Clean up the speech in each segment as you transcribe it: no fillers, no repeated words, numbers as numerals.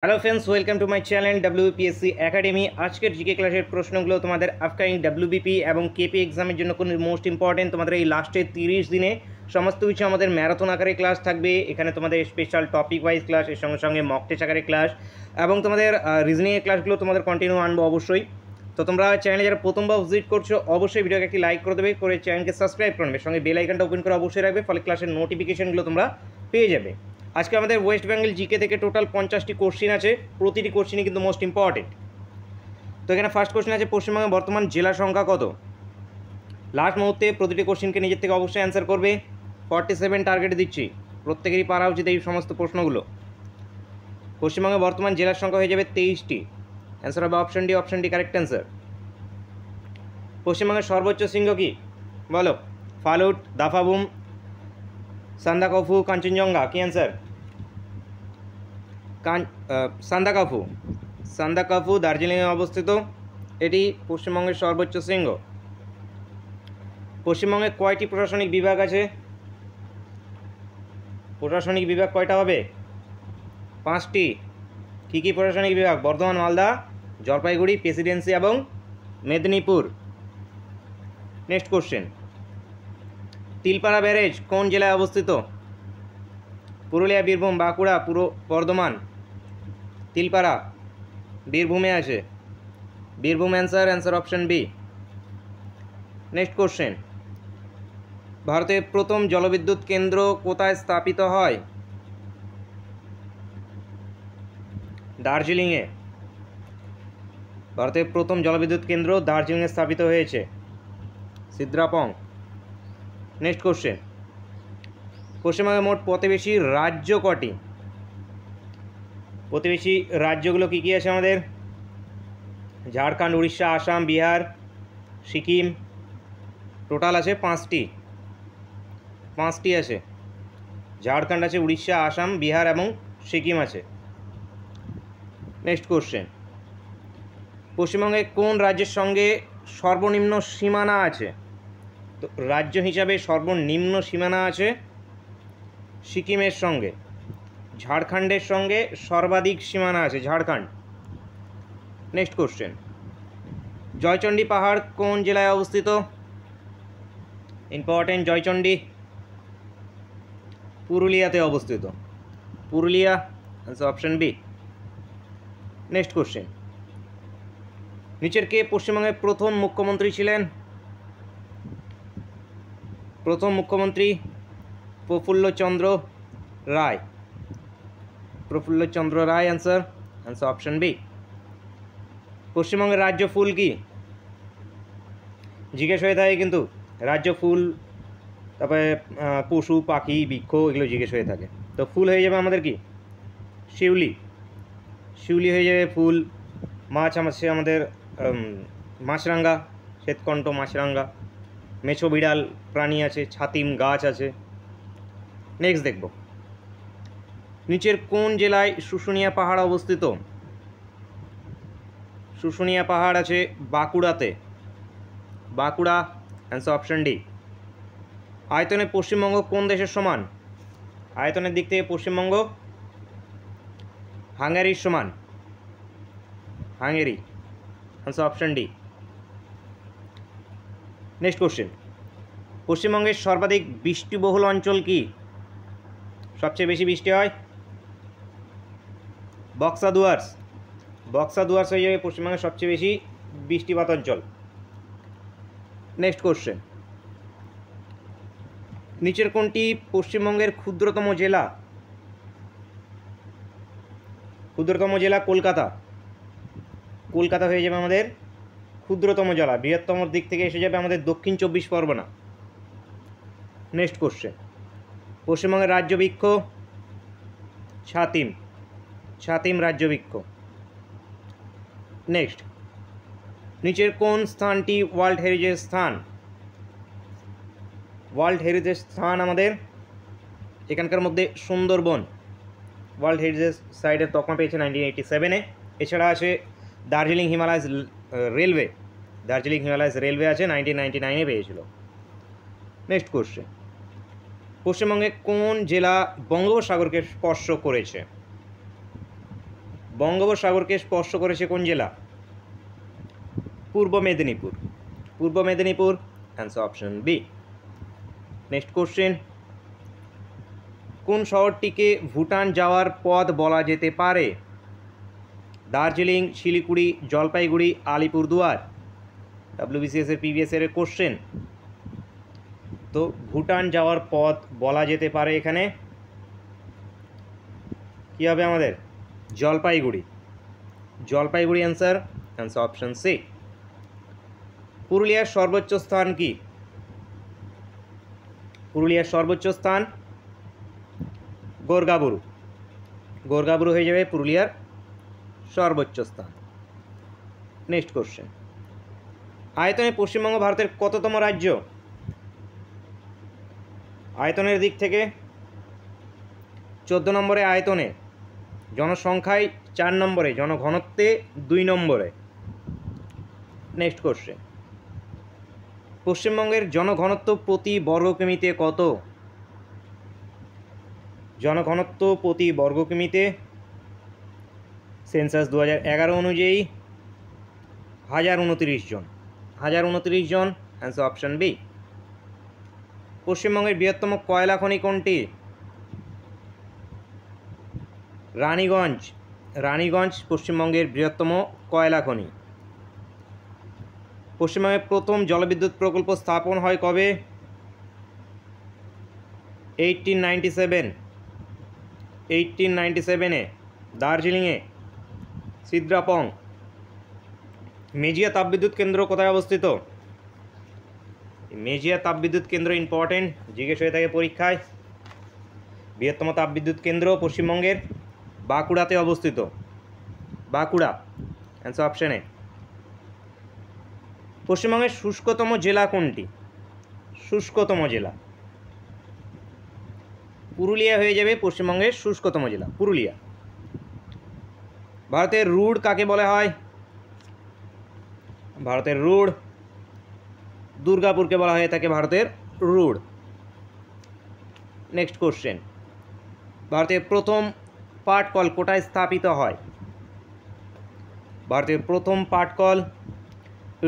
Hello friends, welcome to my channel WPSC academy. আজকের GK ক্লাসের প্রশ্নগুলো তোমাদের আপকামিং ডব্লিউবিপি এবং কেপি এক্সামের জন্য কোন মোস্ট ইম্পর্টেন্ট। তোমাদের এই লাস্টের 30 দিনে সমস্ত কিছু আমাদের ম্যারাথন আকারে ক্লাস থাকবে। এখানে তোমাদের স্পেশাল টপিক ওয়াইজ ক্লাস, এর সঙ্গে সঙ্গে মক টেস্ট আকারে ক্লাস এবং তোমাদের রিজনিংয়ের ক্লাসগুলো তোমাদের কন্টিনিউ আনবো অবশ্যই। তো তোমরা চ্যানেলে যারা প্রথমবার ভিজিট করছো অবশ্যই ভিডিওকে একটি লাইক করে দেবে, করে চ্যানেলকে সাবস্ক্রাইব করে নেবে, সঙ্গে বেল আইকনটা ওপেন করে অবশ্যই রাখবে, ফলে ক্লাসের নোটিফিকেশনগুলো তোমরা পেয়ে যাবে। আজকে আমাদের ওয়েস্ট বেঙ্গল জিকে থেকে টোটাল 50টি কোশ্চিন আছে, প্রতিটি কোশ্চিনই কিন্তু মোস্ট ইম্পর্টেন্ট। তো এখানে ফার্স্ট কোশ্চিন আছে, পশ্চিমবঙ্গের বর্তমান জেলার সংখ্যা কত? লাস্ট মুহূর্তে প্রতিটি কোশ্চিনকে নিজের থেকে অবশ্যই অ্যান্সার করবে। 47 টার্গেট দিচ্ছি, প্রত্যেকেরই পারা উচিত এই সমস্ত প্রশ্নগুলো। পশ্চিমবঙ্গের বর্তমান জেলার সংখ্যা হয়ে যাবে 23টি। অ্যান্সার হবে option D, option D correct answer. পশ্চিমবঙ্গের সর্বোচ্চ শৃঙ্গ কি? বলো। ফালুট, দাফাবুম, সান্দাকফু, কাঞ্চনজঙ্ঘা? কি অ্যান্সার? সান্দাকফু। সান্দাকফু দার্জিলিংয়ে অবস্থিত, এটি পশ্চিমবঙ্গের সর্বোচ্চ শৃঙ্গ। পশ্চিমবঙ্গে কয়টি প্রশাসনিক বিভাগ আছে? প্রশাসনিক বিভাগ কয়টা হবে? 5টি। কী কী প্রশাসনিক বিভাগ? বর্ধমান, মালদা, জলপাইগুড়ি, প্রেসিডেন্সি এবং Medinipur. Next question, Tilpara barrage কোন জেলায় অবস্থিত? পুরুলিয়া, বীরভূম, বাঁকুড়া, পূর্ব বর্ধমান? তিলপাড়া বীরভূমে আছে, Birbhum answer, answer option B. Next question, ভারতের প্রথম জলবিদ্যুৎ কেন্দ্র কোথায় স্থাপিত হয়? দার্জিলিংয়ে। ভারতের প্রথম জলবিদ্যুৎ কেন্দ্র দার্জিলিংয়ে স্থাপিত হয়েছে, সিদ্রাপং। নেক্সট কোশ্চেন, পশ্চিমবঙ্গের মোট প্রতিবেশী রাজ্য কটি? প্রতিবেশী রাজ্যগুলো কী কী আছে আমাদের? ঝাড়খণ্ড, উড়িষ্যা, আসাম, বিহার, সিকিম। টোটাল আছে 5টি। 5টি আছে, ঝাড়খণ্ড আছে, উড়িষ্যা, আসাম, বিহার এবং সিকিম আছে। নেক্সট কোশ্চেন, পশ্চিমবঙ্গে কোন রাজ্যের সঙ্গে সর্বনিম্ন সীমানা আছে? তো রাজ্য হিসাবে সর্বনিম্ন সীমানা আছে সিকিমের সঙ্গে। ঝাড়খণ্ডের সঙ্গে সর্বাধিক সীমানা আছে ঝাড়খণ্ড। নেক্সট কোশ্চেন, জয়চণ্ডী পাহাড় কোন জেলায় অবস্থিত? ইম্পর্টেন্ট, জয়চণ্ডী পুরুলিয়াতে অবস্থিত, Purulia, option B. Next question, নিচের কে পশ্চিমবঙ্গের প্রথম মুখ্যমন্ত্রী ছিলেন? প্রথম মুখ্যমন্ত্রী Prafulla Chandra Roy, Prafulla Chandra Roy answer, answer option B. পশ্চিমবঙ্গের রাজ্য ফুল কি? জিজ্ঞেস হয়ে থাকে কিন্তু, রাজ্য ফুল, তারপরে পশু পাখি বৃক্ষ এগুলো জিজ্ঞেস হয়ে থাকে। তো ফুল হয়ে যাবে আমাদের কি? শিউলি, শিউলি হয়ে যাবে ফুল। মাছ আছে আমাদের মাছরাঙা, শ্বেতকণ্ঠ মাছরাঙা। মেছো বিড়াল প্রাণী আছে, ছাতিম গাছ আছে। নেক্সট দেখব, নিচের কোন জেলায় শুশুনিয়া পাহাড় অবস্থিত? শুশুনিয়া পাহাড় আছে বাঁকুড়াতে, বাঁকুড়া, অ্যান্সার অপশন ডি। আয়তনে পশ্চিমবঙ্গ কোন দেশের সমান? আয়তনের দিক থেকে পশ্চিমবঙ্গ হাঙ্গেরির সমান, Hungary, answer option D. Next question, পশ্চিমবঙ্গের সর্বাধিক বৃষ্টিবহুল অঞ্চল কি? সবচেয়ে বেশি বৃষ্টি হয় বক্সা দুয়ার্স, বক্সা দুয়ার্স হয়ে যাবে পশ্চিমবঙ্গের সবচেয়ে বেশি বৃষ্টিপাত অঞ্চল। নেক্সট কোশ্চেন, নিচের কোনটি পশ্চিমবঙ্গের ক্ষুদ্রতম জেলা? ক্ষুদ্রতম জেলা কলকাতা, কলকাতা হয়ে যাবে আমাদের ক্ষুদ্রতম জেলা। বৃহত্তম দিক থেকে এসে যাবে আমাদের দক্ষিণ 24 পরগনা। নেক্সট কোশ্চেন, পশ্চিমবঙ্গের রাজ্য বৃক্ষ ছাতিম, ছাতিম রাজ্য বৃক্ষ। নেক্সট, নিচের কোন স্থানটি ওয়ার্ল্ড হেরিটেজ স্থান? ওয়ার্ল্ড হেরিটেজ স্থান আমাদের এখানকার মধ্যে সুন্দরবন, ওয়ার্ল্ড হেরিটেজ সাইটের তকমা পেয়েছে 1987-এ। এছাড়া আছে Darjeeling Himalayas railway, Darjeeling Himalayas railway আছে 1999-এ পেয়েছিল। নেক্সট কোশ্চেন, পশ্চিমবঙ্গে কোন জেলা বঙ্গোপসাগরকে স্পর্শ করেছে? বঙ্গোপসাগরকে স্পর্শ করেছে কোন জেলা? Purba Medinipur. Purba Medinipur, answer option B. Next question, কোন শহরটিকে ভুটান যাওয়ার পথ বলা যেতে পারে? দার্জিলিং, শিলিগুড়ি, জলপাইগুড়ি, আলিপুরদুয়ার। WBCS এর প্রিভিয়াস ইয়ারের কোশ্চেন। তো ভুটান যাওয়ার পথ বলা যেতে পারে এখানে কী হবে আমাদের? Jalpaiguri. Jalpaiguri answer, answer option C. পুরুলিয়ার সর্বোচ্চ স্থান কি? পুরুলিয়ার সর্বোচ্চ স্থান গোরগাবুরু। গোরগাবুরু হয়ে যাবে পুরুলিয়ার সর্বোচ্চ স্থান। নেক্সট কোশ্চেন, আয়তনে পশ্চিমবঙ্গ ভারতের কততম রাজ্য? আয়তনের দিক থেকে 14 নম্বরে আয়তনে, জনসংখ্যায় 4 নম্বরে, জনঘনত্বে 2 নম্বরে। নেক্সট কোশ্চেন, পশ্চিমবঙ্গের জনঘনত্ব প্রতি বর্গ কিমিতে কত? জনঘনত্ব প্রতি বর্গ কিমিতে সেন্সাস 2011 অনুযায়ী 1029 জন। 1029 জন, অ্যান্সার অপশন বি। পশ্চিমবঙ্গের বৃহত্তম কয়লা খনি কোনটি? রানীগঞ্জ। রানীগঞ্জ পশ্চিমবঙ্গের বৃহত্তম কয়লা খনি। পশ্চিমবঙ্গের প্রথম জলবিদ্যুৎ প্রকল্প স্থাপন হয় কবে? 1897-এ দার্জিলিংয়ে সিদ্রাপং। মেজিয়া তাপবিদ্যুৎ কেন্দ্র কোথায় অবস্থিত? মেজিয়া তাপবিদ্যুৎ কেন্দ্র ইম্পর্টেন্ট, জিজ্ঞেস হয়ে থাকে পরীক্ষায়। বৃহত্তম তাপবিদ্যুৎ কেন্দ্র পশ্চিমবঙ্গের বাঁকুড়াতে অবস্থিত। Bankura, answer option A. পশ্চিমবঙ্গের শুষ্কতম জেলা কোনটি? শুষ্কতম জেলা পুরুলিয়া হয়ে যাবে পশ্চিমবঙ্গের শুষ্কতম জেলা, পুরুলিয়া। ভারতের রুড় কাকে বলা হয়? ভারতের রুড়, দুর্গাপুরকে বলা হয়ে থাকে ভারতের রুড়। নেক্সট কোশ্চেন, ভারতের প্রথম পাটকল কোথায় স্থাপিত হয়? ভারতের প্রথম পাটকল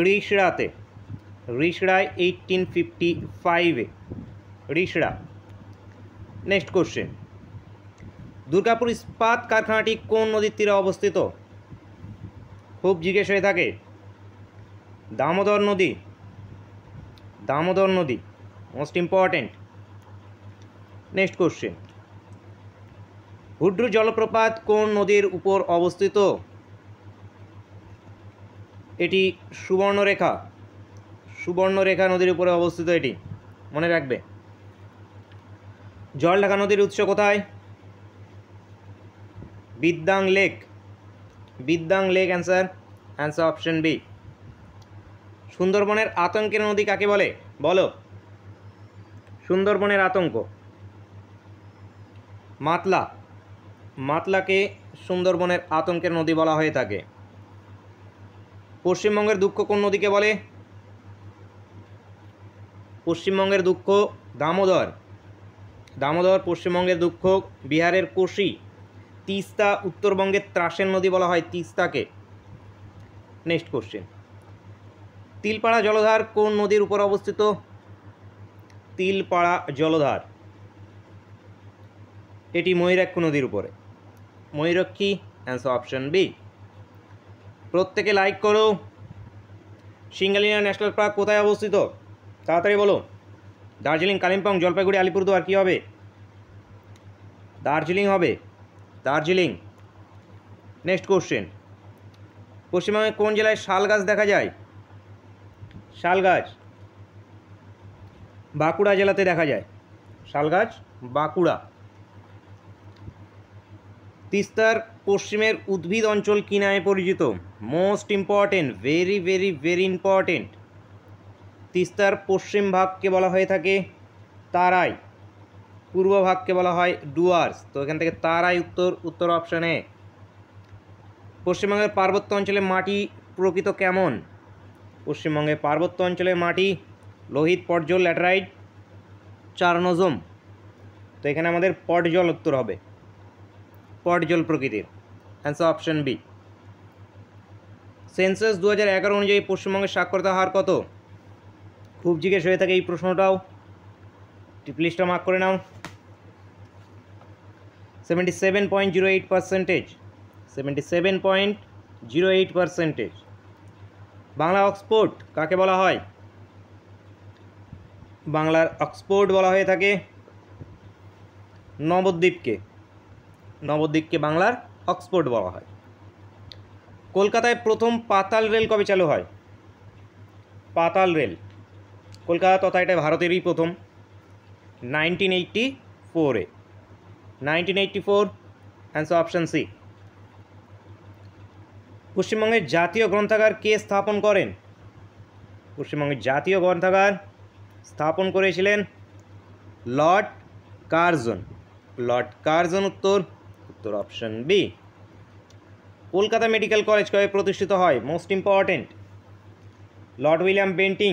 রিষড়াতে। রিষড়ায় 1855-এ, রিষড়া। নেক্সট কোশ্চেন, দুর্গাপুর ইস্পাত কারখানাটি কোন নদীর তীরে অবস্থিত? খুব জিজ্ঞেস হয়ে থাকে। দামোদর নদী। দামোদর নদী, most important. Next question, Hundru জলপ্রপাত কোন নদীর উপর অবস্থিত? এটি সুবর্ণরেখা। সুবর্ণরেখা নদীর উপরে অবস্থিত, এটি মনে রাখবে। জলঢাকা নদীর উৎস কোথায়? Bidyang lake. Bidyang lake, answer, answer option B. সুন্দরবনের আতঙ্কের নদী কাকে বলে? বলো। সুন্দরবনের আতঙ্ক মাতলা। মাতলাকে সুন্দরবনের আতঙ্কের নদী বলা হয়ে থাকে। পশ্চিমবঙ্গের দুঃখ কোন নদীকে বলে? পশ্চিমবঙ্গের দুঃখ দামোদর। দামোদর পশ্চিমবঙ্গের দুঃখ। বিহারের কোশি। তিস্তা উত্তরবঙ্গের ত্রাসের নদী বলা হয় তিস্তাকে। নেক্সট কোশ্চেন, তিলপাড়া জলধার কোন নদীর উপর অবস্থিত? তিলপাড়া জলধার, এটি ময়ূরাক্ষী নদীর উপরে। Mayurakshi, answer option B. প্রত্যেকে লাইক করো। সিঙ্গালিনা ন্যাশনাল পার্ক কোথায় অবস্থিত? তাড়াতাড়ি বলো। দার্জিলিং, কালিম্পং, জলপাইগুড়ি, আলিপুরদুয়ার, কী হবে? দার্জিলিং হবে, দার্জিলিং। নেক্সট কোশ্চেন, পশ্চিমবঙ্গের কোন জেলায় শাল গাছ দেখা যায়? শাল গাছ বাঁকুড়া জেলাতে দেখা যায়। শাল গাছ বাঁকুড়া। তিস্তার পশ্চিমের উদ্ভিদ অঞ্চল কী নামে পরিচিত? Most important, very very very important. তিস্তার পশ্চিম ভাগকে বলা হয়ে থাকে তারাই, পূর্ব ভাগকে বলা হয় ডুয়ার্স। তো এখান থেকে তারাই উত্তর, উত্তর অপশানে। পশ্চিমবঙ্গের পার্বত্য অঞ্চলের মাটি প্রকৃত কেমন? পশ্চিমবঙ্গের পার্বত্য অঞ্চলের মাটি লোহিত, পটজল, ল্যাটেরাইট, চারনোজম। তো এখানে আমাদের পটজল উত্তর হবে, পটজল প্রকৃতির। Answer option B. সেন্সাস 2011 অনুযায়ী পশ্চিমবঙ্গের সাক্ষরতা হার কত? খুব জিজ্ঞেস হয়ে থাকে এই প্রশ্নটাও, প্লিজটা মার্ক করে নাও। 77.08%। 77.08%। বাংলা অক্সফোর্ড কাকে বলা হয়? বাংলার অক্সফোর্ড বলা হয়ে থাকে নবদ্বীপকে। নবদ্বীপকে বাংলার অক্সফোর্ড বলা হয়। কলকাতায় প্রথম পাতাল রেল কবে চালু হয়? পাতাল রেল কলকাতা তথা এটা ভারতেরই প্রথম 1984-এ। 1984 অ্যান্সার অপশন সি। পশ্চিমবঙ্গের জাতীয় গ্রন্থাগার কে স্থাপন করেন? পশ্চিমবঙ্গের জাতীয় গ্রন্থাগার স্থাপন করেছিলেন লর্ড কার্জন। লর্ড কার্জন উত্তর option B. Kolkata medical college কবে প্রতিষ্ঠিত হয়? Most important. Lord William Bentinck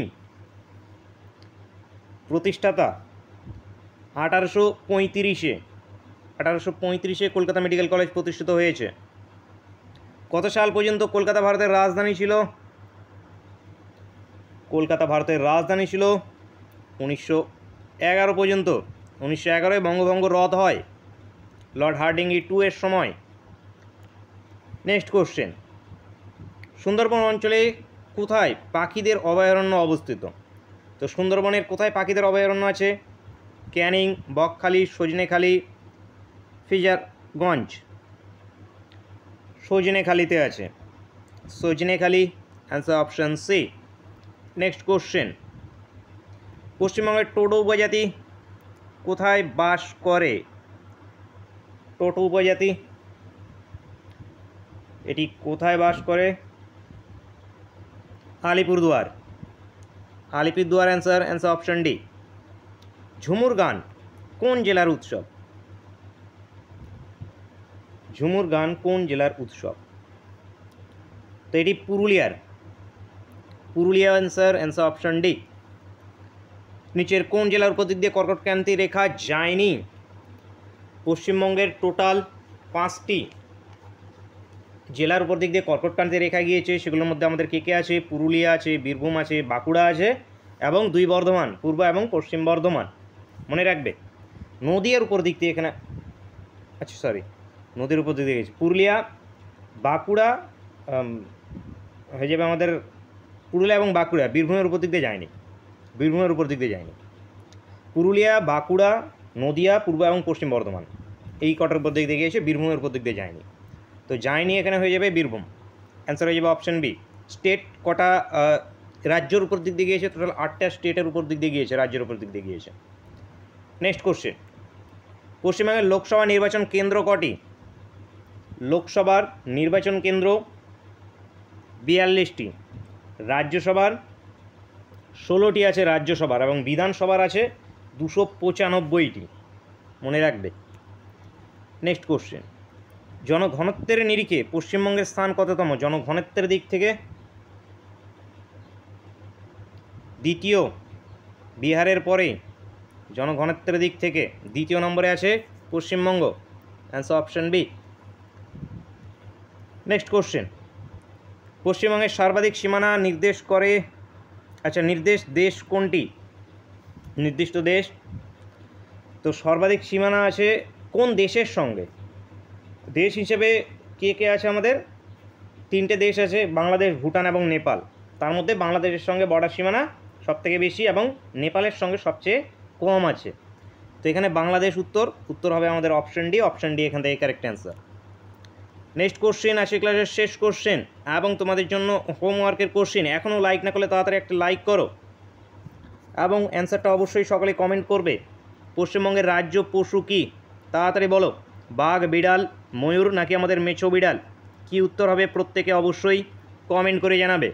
প্রতিষ্ঠাতা। 1835-এ কলকাতা মেডিকেল কলেজ প্রতিষ্ঠিত হয়েছে। কত সাল পর্যন্ত কলকাতা ভারতের রাজধানী ছিল? কলকাতা ভারতের রাজধানী ছিল 1911 পর্যন্ত। 1911-এ বঙ্গভঙ্গ রদ হয় লর্ড হার্ডিংলি 2 এর সময়। নেক্সট কোশ্চেন, সুন্দরবন অঞ্চলে কোথায় পাখিদের অভয়ারণ্য অবস্থিত? তো সুন্দরবনের কোথায় পাখিদের অভয়ারণ্য আছে? ক্যানিং, বকখালি, সজনেখালি, ফিজারগঞ্জ। সজনেখালিতে আছে। Sajnekhali answer option C. Next question, পশ্চিমবঙ্গের টোটো উপজাতি কোথায় বাস করে? টোটো উপজাতি এটি কোথায় বাস করে? Alipurduar. Alipurduar answer option D. ঝুমুর গান কোন জেলার উৎসব? ঝুমুর গান কোন জেলার উৎসব? তো এটি পুরুলিয়ার। Purulia answer option D. নিচের কোন জেলার উপর দিক দিয়ে কর্কটক্রান্তি রেখা যায়নি? পশ্চিমবঙ্গের টোটাল 5টি জেলার উপর দিক দিয়ে কর্কটক্রান্তি রেখা গিয়েছে। সেগুলোর মধ্যে আমাদের কে কে আছে? পুরুলিয়া আছে, বীরভূম আছে, বাঁকুড়া আছে এবং 2 বর্ধমান, পূর্ব এবং পশ্চিম বর্ধমান। মনে রাখবে নদীর উপর দিক দিয়ে এখানে নদীর উপর দিক দিয়ে গেছে পুরুলিয়া, বাঁকুড়া হয়ে যাবে আমাদের পুরুলিয়া এবং বাঁকুড়া। বীরভূমের উপর দিক দিয়ে যায়নি। বীরভূমের উপর দিক দিয়ে যায়নি। পুরুলিয়া, বাঁকুড়া, নদিয়া, পূর্ব এবং পশ্চিম বর্ধমান এই কটার উপর দিক দিয়ে গিয়েছে, বীরভূমের উপর দিক দিয়ে যায়নি। তো যায়নি এখানে হয়ে যাবে বীরভূম। অ্যান্সার হয়ে যাবে অপশন বি। স্টেট কটা রাজ্যের উপর দিক দিয়ে গিয়েছে? টোটাল 8টা স্টেটের উপর দিক দিয়ে গিয়েছে, রাজ্যের উপর দিক দিয়ে গিয়েছে। নেক্সট কোশ্চেন, পশ্চিমবঙ্গের লোকসভা নির্বাচন কেন্দ্র কটি? লোকসভার নির্বাচন কেন্দ্র 42টি, রাজ্যসভার 16টি আছে রাজ্যসভার, এবং বিধানসভার আছে 295টি। মনে রাখবে। নেক্সট কোশ্চেন, জনঘনত্বের নিরিখে পশ্চিমবঙ্গের স্থান কততম? জনঘনত্বের দিক থেকে দ্বিতীয়, বিহারের পরে জনঘনত্বের দিক থেকে দ্বিতীয় নম্বরে আছে Paschimbanga. Answer option B. Next question, পশ্চিমবঙ্গের সর্বাধিক সীমানা নির্দেশ করে নির্দেশ দেশ কোনটি? নির্দিষ্ট দেশ। তো সর্বাধিক সীমানা আছে কোন দেশের সঙ্গে? দেশ হিসেবে কে কে আছে আমাদের? 3টে দেশ আছে, বাংলাদেশ, ভুটান এবং নেপাল। তার মধ্যে বাংলাদেশের সঙ্গে বর্ডার সীমানা সবথেকে বেশি এবং নেপালের সঙ্গে সবচেয়ে কম আছে। তো এখানে বাংলাদেশ উত্তর হবে আমাদের অপশন ডি। অপশন ডি এখান থেকে কারেক্ট অ্যান্সার। নেক্সট কোশ্চেন আসে ক্লাসের শেষ কোশ্চেন এবং তোমাদের জন্য হোমওয়ার্কের কোশ্চেন। এখনও লাইক না করলে তাড়াতাড়ি একটা লাইক করো এবং অ্যান্সারটা অবশ্যই সকলে কমেন্ট করবে। পশ্চিমবঙ্গের রাজ্য পশু কি? তাড়াতাড়ি বলো। বাঘ, বিড়াল, ময়ূর নাকি আমাদের মেছো বিড়াল? কি উত্তর হবে প্রত্যেকে অবশ্যই কমেন্ট করে জানাবে।